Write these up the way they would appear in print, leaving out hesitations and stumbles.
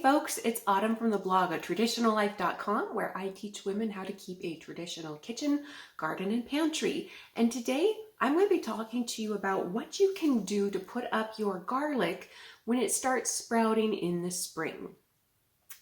folks, it's Autumn from the blog traditionallife.com, where I teach women how to keep a traditional kitchen, garden, and pantry. And today I'm going to be talking to you about what you can do to put up your garlic when it starts sprouting in the spring.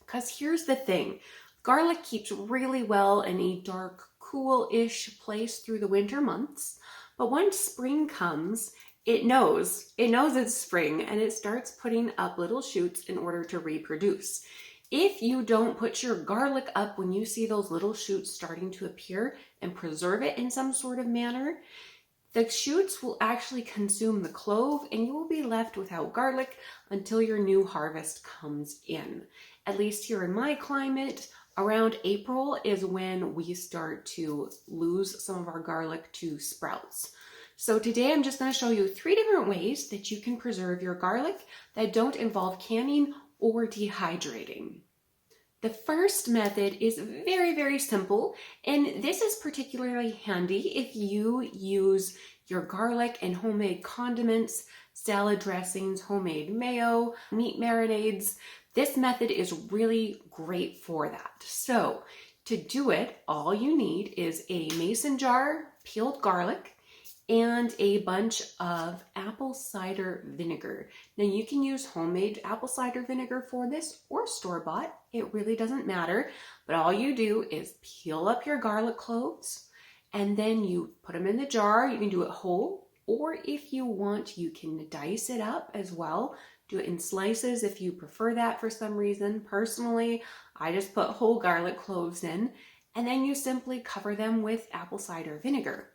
Because here's the thing, garlic keeps really well in a dark, cool-ish place through the winter months, but once spring comes, it knows it's spring, and it starts putting up little shoots in order to reproduce. If you don't put your garlic up when you see those little shoots starting to appear and preserve it in some sort of manner, the shoots will actually consume the clove and you will be left without garlic until your new harvest comes in. At least here in my climate, around April is when we start to lose some of our garlic to sprouts. So today I'm just going to show you 3 different ways that you can preserve your garlic that don't involve canning or dehydrating. The first method is very, very simple, and this is particularly handy if you use your garlic in homemade condiments, salad dressings, homemade mayo, meat marinades. This method is really great for that. So to do it, all you need is a mason jar, peeled garlic, and a bunch of apple cider vinegar. Now you can use homemade apple cider vinegar for this or store-bought. It really doesn't matter, but all you do is peel up your garlic cloves and then you put them in the jar. You can do it whole, or if you want, you can dice it up as well. Do it in slices if you prefer that for some reason. Personally, I just put whole garlic cloves in, and then you simply cover them with apple cider vinegar.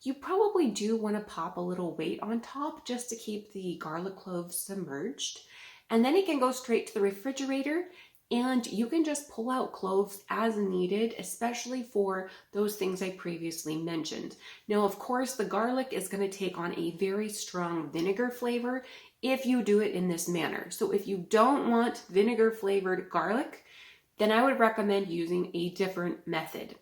You probably do want to pop a little weight on top just to keep the garlic cloves submerged. And then it can go straight to the refrigerator, and you can just pull out cloves as needed, especially for those things I previously mentioned. Now, of course, the garlic is going to take on a very strong vinegar flavor if you do it in this manner. So if you don't want vinegar flavored garlic, then I would recommend using a different method.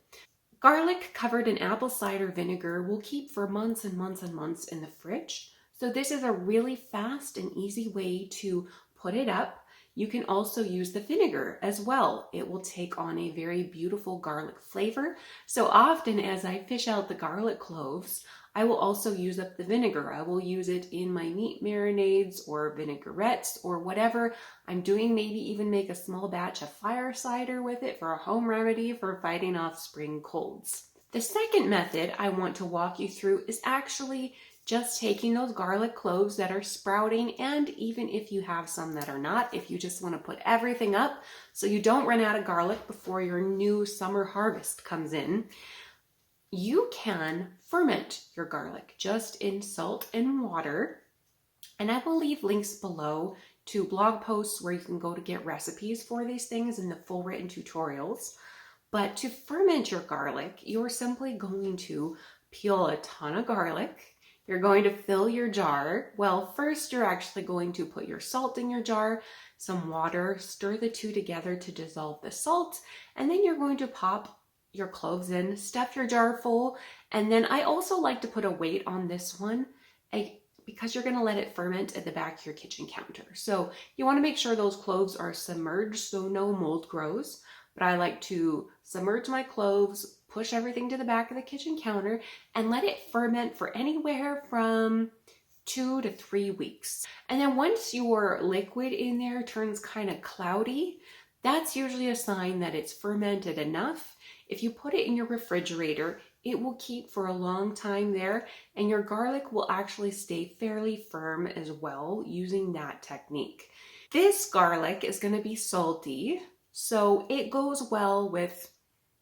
Garlic covered in apple cider vinegar will keep for months and months and months in the fridge. So this is a really fast and easy way to put it up. You can also use the vinegar as well. It will take on a very beautiful garlic flavor. So often as I fish out the garlic cloves, I will also use up the vinegar. I will use it in my meat marinades or vinaigrettes or whatever I'm doing. Maybe even make a small batch of fire cider with it for a home remedy for fighting off spring colds. The second method I want to walk you through is actually just taking those garlic cloves that are sprouting, and even if you have some that are not, if you just want to put everything up so you don't run out of garlic before your new summer harvest comes in, you can ferment your garlic just in salt and water. And I will leave links below to blog posts where you can go to get recipes for these things and the full written tutorials. But to ferment your garlic, you're simply going to peel a ton of garlic. You're going to fill your jar. Well, first you're actually going to put your salt in your jar, some water, stir the two together to dissolve the salt, and then you're going to pop your cloves in, stuff your jar full, and then I also like to put a weight on this one because you're going to let it ferment at the back of your kitchen counter. So you want to make sure those cloves are submerged so no mold grows, but I like to submerge my cloves, push everything to the back of the kitchen counter, and let it ferment for anywhere from 2 to 3 weeks. And then once your liquid in there turns kind of cloudy, that's usually a sign that it's fermented enough. If you put it in your refrigerator, it will keep for a long time there, and your garlic will actually stay fairly firm as well using that technique. This garlic is going to be salty, so it goes well with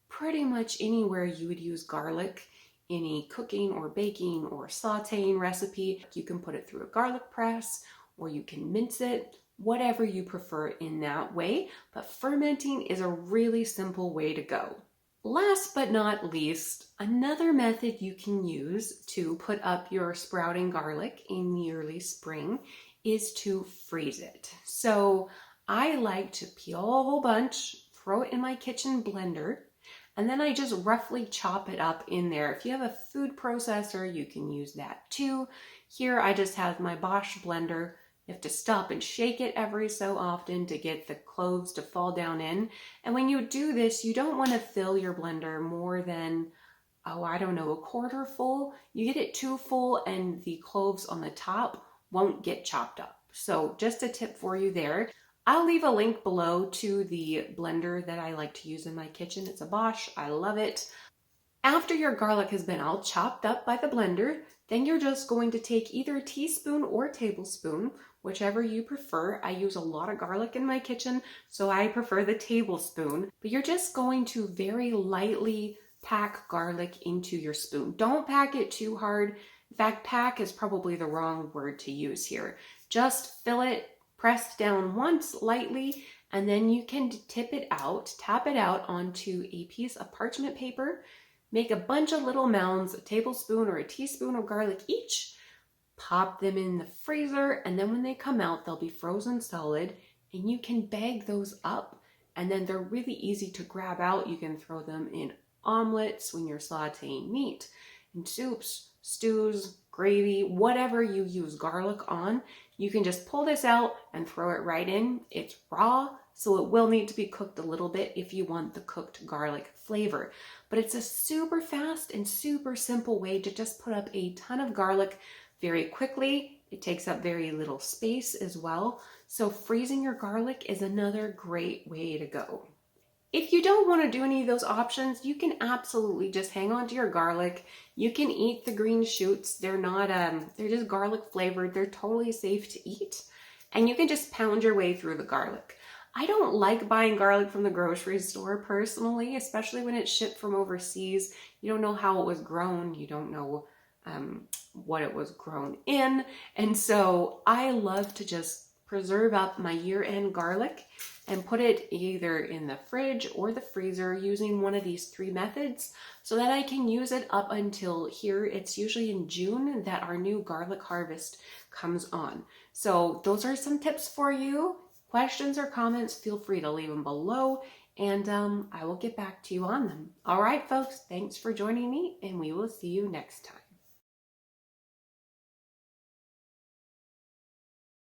pretty much anywhere you would use garlic in a cooking or baking or sauteing recipe. You can put it through a garlic press, or you can mince it, whatever you prefer in that way. But fermenting is a really simple way to go. Last but not least, another method you can use to put up your sprouting garlic in the early spring is to freeze it. So I like to peel a whole bunch, throw it in my kitchen blender, and then I just roughly chop it up in there. If you have a food processor, you can use that too. Here I just have my Bosch blender, You have to stop and shake it every so often to get the cloves to fall down in. And when you do this, you don't want to fill your blender more than, oh, I don't know, a quarter full. You get it too full and the cloves on the top won't get chopped up. So just a tip for you there. I'll leave a link below to the blender that I like to use in my kitchen. It's a Bosch. I love it. After your garlic has been all chopped up by the blender, then you're just going to take either a teaspoon or a tablespoon, whichever you prefer. I use a lot of garlic in my kitchen, so I prefer the tablespoon. But you're just going to very lightly pack garlic into your spoon. Don't pack it too hard. In fact, pack is probably the wrong word to use here. Just fill it, press down once lightly, and then you can tap it out onto a piece of parchment paper. Make a bunch of little mounds, a tablespoon or a teaspoon of garlic each. Pop them in the freezer, and then when they come out, they'll be frozen solid, and you can bag those up, and then they're really easy to grab out. You can throw them in omelets when you're sauteing meat, in soups, stews, gravy, whatever you use garlic on. You can just pull this out and throw it right in. It's raw, so it will need to be cooked a little bit if you want the cooked garlic flavor. But it's a super fast and super simple way to just put up a ton of garlic very quickly. It takes up very little space as well. So freezing your garlic is another great way to go. If you don't want to do any of those options, you can absolutely just hang on to your garlic. You can eat the green shoots. They're not, they're just garlic flavored. They're totally safe to eat. And you can just pound your way through the garlic. I don't like buying garlic from the grocery store personally, especially when it's shipped from overseas. You don't know how it was grown. You don't know what it was grown in. And so I love to just preserve up my year-end garlic and put it either in the fridge or the freezer using one of these 3 methods so that I can use it up until here. It's usually in June that our new garlic harvest comes on. So those are some tips for you. Questions or comments, feel free to leave them below, and I will get back to you on them. All right, folks, thanks for joining me, and we will see you next time.